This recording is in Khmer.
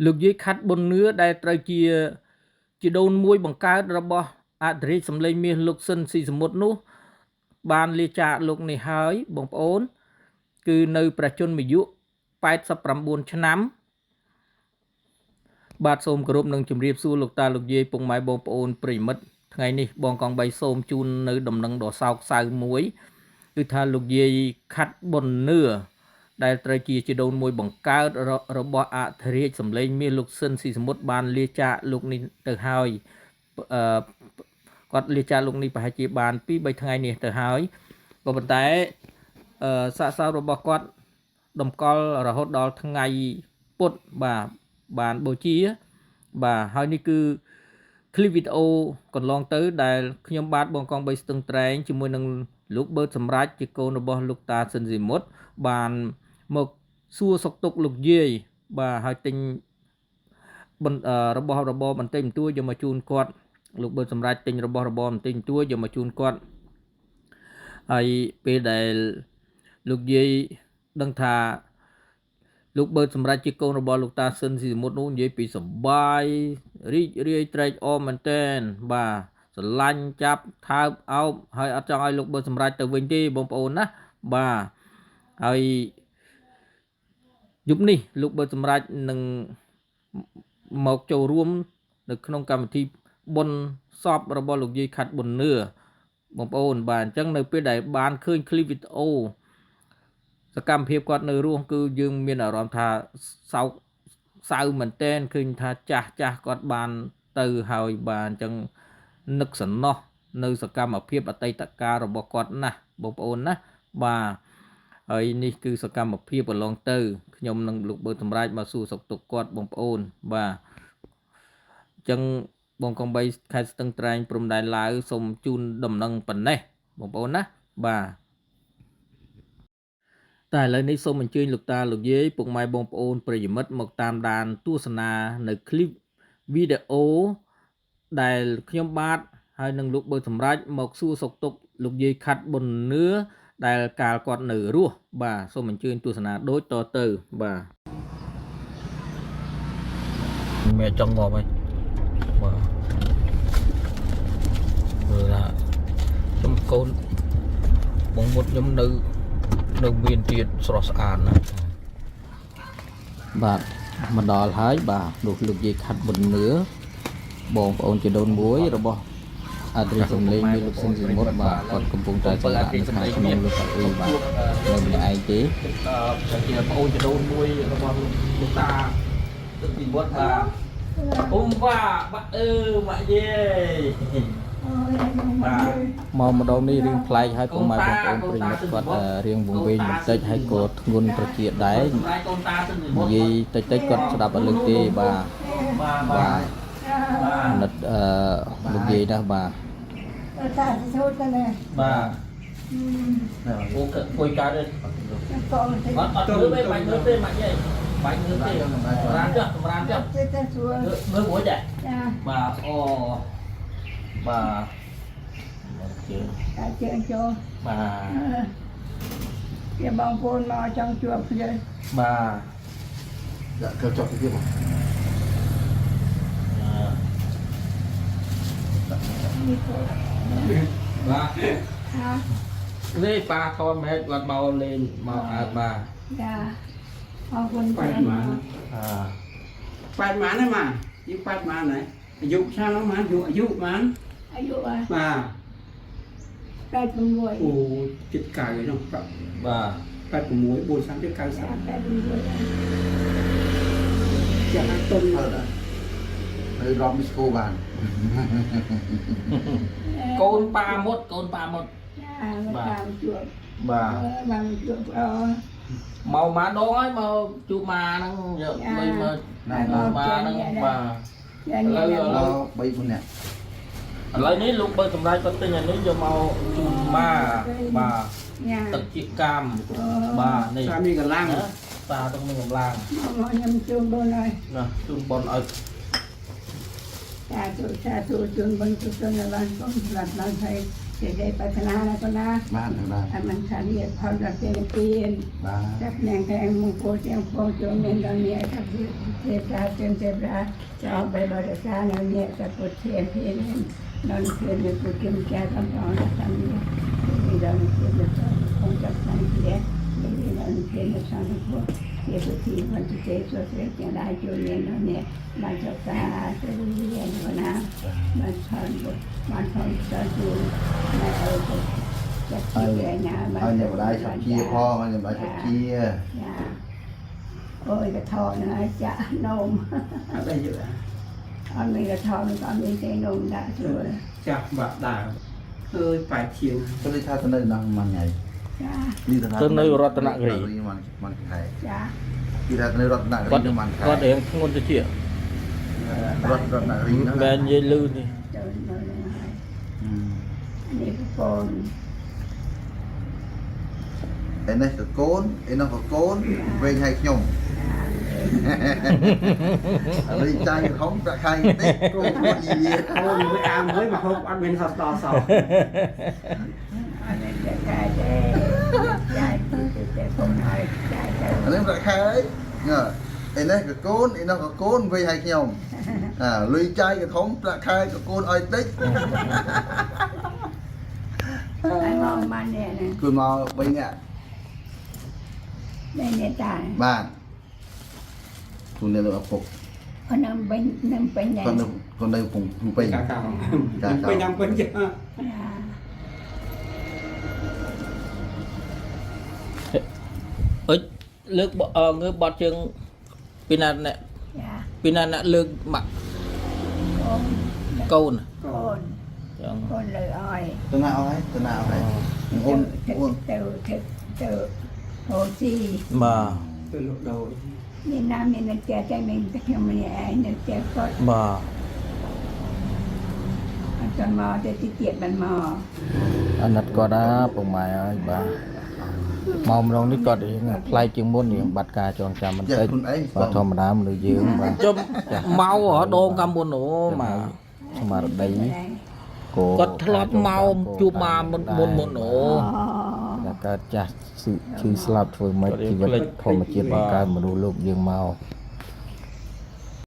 លោកយាយខាត់បុននឿដែលត្រូវជាដូនមួយបង្កើតរបស់អធិរាជសម្លេងមាសលោកស៊ិនស៊ីសមុទ្រនោះបានលាចាកលោកនេះហើយបងប្អូនគឺនៅព្រះជន្មាយុ89ឆ្នាំបាទសូមគោរពនឹងជម្រាបសួរលោកតាលោកយាយពុកម៉ែបងប្អូនប្រិមិត្តថ្ងៃនេះបងកង3សូមជូននៅដំណឹងដ៏សោកសៅមួយគឺថាលោកយាយខាត់បុននឿដែលត្រូវជាជីដូនមួយបង្កើតរបស់អធិរាជសម្លេងមាសលោកស៊ិនស៊ីសមុទ្របានលាចាកលោកនេះទៅហើយគាត់លាចាកលោកនេះប្រហែលជាបាន2-3ថ្ងៃនេះទៅហើយក៏ប៉ុន្តែសាកសោរបស់គាត់តម្កល់រហូតដល់ថ្ងៃពុធបាទបានបូជាបាទហើយនេះគឺคลิปវីដេអូកន្លងទៅដែលខ្ញុំបាទបងកង3ស្ទឹងត្រែងជាមួយនឹងលោកប៊ឺតសម្រាប់ជាកូនរបស់លោកតាស៊ិនស៊ីមុតបានមកសួរសុខទុក្ខលោកយាយបាទហើយទិញរបស់របរបន្តិចបន្តួចយកមកជូនគាត់លោកប៊ឺតសម្រាប់ទិញរបស់របរបន្តិចបន្តួចយកមកជូនគាត់ហើយពេលដែលលោកយាយដឹងថាលោកប៊ឺតសម្រាប់ជាកូនរបស់លោកតាស៊ិនស៊ីសមុទ្រនោះនិយាយពីសបាយរីករាយត្រេកអរមែនទែនបាទស្រឡាញ់ចាប់ថើបអោបហើយអត់ចង់ឲ្យលោកប៊ឺតសម្រាប់ទៅវិញទេបងប្អូនណាបាទហើយយប់នេះលោកប៊ឺតសម្រាប់នឹងមកចូលរួមនៅក្នុងកម្មវិធីបុណ្យសពរបស់លោកយាយខាត់បុននឿបងប្អូនបាទអញ្ចឹងនៅពេលដែលបានឃើញคลิปវីដេអូសកម្មភាពគាត់នៅរស់គឺយើងមានអារម្មណ៍ថាសោកសៅមែនទែនឃើញថាចាស់គាត់បានទៅហើយបាទអញ្ចឹងនឹកសំណោះនៅសកម្មភាពអតីតកាលរបស់គាត់ណាស់បងប្អូនណាបាទហើយនេះគឺសកម្មភាពកន្លងទៅខ្ញុំនឹងលោកប៊ឺតសម្រាប់មកសួរសុខទុក្ខគាត់បងប្អូនបាទអញ្ចឹងបងកង3ខេត្តស្ទឹងត្រែងព្រំដែនឡាវសូមជូនដំណឹងប៉ុណ្ណេះបងប្អូនណាបាទតែឥឡូវនេះសូមអញ្ជើញលោកតាលោកយាយពុកម៉ែបងប្អូនប្រិយមិត្តមកតាមដានទស្សនានៅคลิปវីដេអូដែលខ្ញុំបាទហើយនឹងលោកប៊ឺតសម្រាប់មកសួរសុខទុក្ខលោកយាយខាត់បុននឿដែលកាលគាត់នៅរស់បាទសូមអញ្ជើញទស្សនាដូចតទៅបាទમેંចង់មកហើយបាទមើលថាខ្ញុំកូនបងមុតខ្ញុំនៅមានទៀតស្រស់ស្អាតណាស់បាទមកដល់ហើយបាទលោកយាយខាត់បុននឿបងប្អូនជីដូនមួយរបស់អធិរាជសម្លេងមានលោកស៊ិនស៊ីមុតបាទគាត់កំពុងតែចម្លាក់នៅខាងក្នុងលោកតាអ៊ីបាទនៅម្នាក់ឯងទេជាបងអូនជីដូនមួយរបស់លោកតាស៊ិនស៊ីមុតបាទអ៊ុំបាទម៉ាក់យាយមកម្ដងនេះរៀងប្លែកហើយពុកម៉ែបងប្អូនប្រិមិត្តគាត់រៀងវង្វេងបន្តិចហើយក៏ធ្ងន់ត្រជាដែរនិយាយតិចគាត់ស្ដាប់អត់លឺទេបាទណិតលោកយាយណាបាទតាចូលទៅណាបាទអូពួយកើតទេអត់មើលទេបាច់មើលទេម៉ាក់យាយបាច់មើលទេសម្រាប់ចុះមើលមួយដែរបាទអូបាទជើងចូលបាទជាបងប្អូនមកចង់ជួបគ្នាបាទដាក់ចូលចុះទៅទៀតបាទនេះប៉ាខំហេតុគាត់មកលេងមកអើបាទចាអរគុណប៉ាម៉ានប៉ាម៉ានណាម៉ាយីប៉ាម៉ានណាអាយុឆ្នាំហ្នឹងម៉ាអាយុម៉ានអាយុបាទ86អូចិត្តកៅឯនោះបាទ86 4 30 90 86ចាំឲ្យទុំមើលនៅរំមីស្គូបានកូនប៉ាមុតចាបាទជួបបាទជួបមកម៉ាដងហើយមកជួបម៉ាហ្នឹងយកបីមកម៉ាហ្នឹងបាទឥឡូវ3 4នាក់ឥឡូវនេះលោកបើសម្រាប់គាត់ទិញអានេះយកមកជូនម៉ាបាទទឹកជាកាមបាទនេះសាមីកម្លាំងតាទឹកមានកម្លាំងមកខ្ញុំជូនបុណ្យហើយណាជូនបុណ្យឲ្យចាទូជូនបុណ្យជូនដល់កូនស្លាប់ដល់ហើយ จะได้พัฒนาแล้วก็นะ บ้านทางด้าน ให้มันขาเรียกพอจะเป็นเปลี่ยน บ้าน จับแนงแทงมงโกเสียงโคโจเมนตอนนี้ครับเทพราเต็มเทพราจะเอาไปบริการแล้วเนี่ยจะกดเทียนเพียนนอนเพียนเนี่ยกูเก็บแก่ทำของทำเนี่ยที่เราเพียนจะคงจับสังเกตที่เราเพียนจะสังเกตเกี่ยวกับที่มันจะเกิดสุดเสียงได้โจเมนตอนนี้มันจะตาจะเรียนว่านะมันทอนมันทอนจะดูไม่เอาจะเกี่ยนะมัน anh nhập lại sập chia kho anh nhập lại sập chia โอ้ยกระทอนนะจะนม อะไรอยู่อ่ะ อันนี้กระทอนก็มีใจนมได้สวย จับแบบด่าเคยไปเชียง ก็เลยท่าตะเนินนั่งมันไง จ้า นี่ท่า ទៅនៅរតនគិរី มันไข่ จ้า ที่ท่าตะเนินรถหนัก គាត់ นี่มันไข่ គាត់រៀងធ្ងន់ទៅជា รถหนักรีนั่น មែននិយាយលឺនេះ เดินเลยอันนี้ก็โกน ไอ้นั่นก็โกนไอ้นั่นก็โกนเวงให้ขยมอะไรใจเขาจะใครเด็กโกนอี โอ้ยไปอามเฮ้ยมาพบอัดเป็นสตอสอบ อันนี้จะกลายได้ใจจะคงหน่อยใจจะ อันนี้จะใครเนี่ยไอ้นั่นก็โกนไอ้นั่นก็โกนเวงให้ขยมลุยใจกับเขาจะใครก็โกนอ้อยติ๊ก ไอ้มองมันเนี่ยนะ คือมาไปเนี่ย ได้เนี่ยตาย บ้านคุณเนี่ยเราปก คนนั้นเป็นไง คนในผมไป กาเก่าไปนำเป็นเยอะ អុចលើកងើបត់ជើងពីណាអ្នក จ้า ពីណាអ្នកលើកម៉ាក់ โกน កូន โกน ចឹង โกนเลยอ้อย ตัวหน้าเอาไว้ตัวหน้าเอาไว้ เต อ้วน ๋ อ้วน เต๋โอซี បាទ เป็นลูกโดย นี่น้ำนี่นะเจ๊ใจมันก็ยังไม่ไอ้เนี่ยเจ๊ก็ បាទ อันตอนมอจะติเกียบมันมอ អាណិតគាត់ណាពុកម៉ែអើយបាទមកម្ដងនេះគាត់រៀងប្លែកជាងមុនរៀងបាត់ការចងចាំបន្ Dạ តិច คุณไอ้ បាទធម្មតាមនុស្សយើងបាទជុំមកហ៎ដងកាំមុនអូមកស្មារតីគាត់ធ្លាប់មកជួបមកមុនអូ តែកើតចាស់ឈឺស្លាប់ធ្វើមិនជីវិតធម្មជាតិបង្កើតមនុស្សលោកយើងមក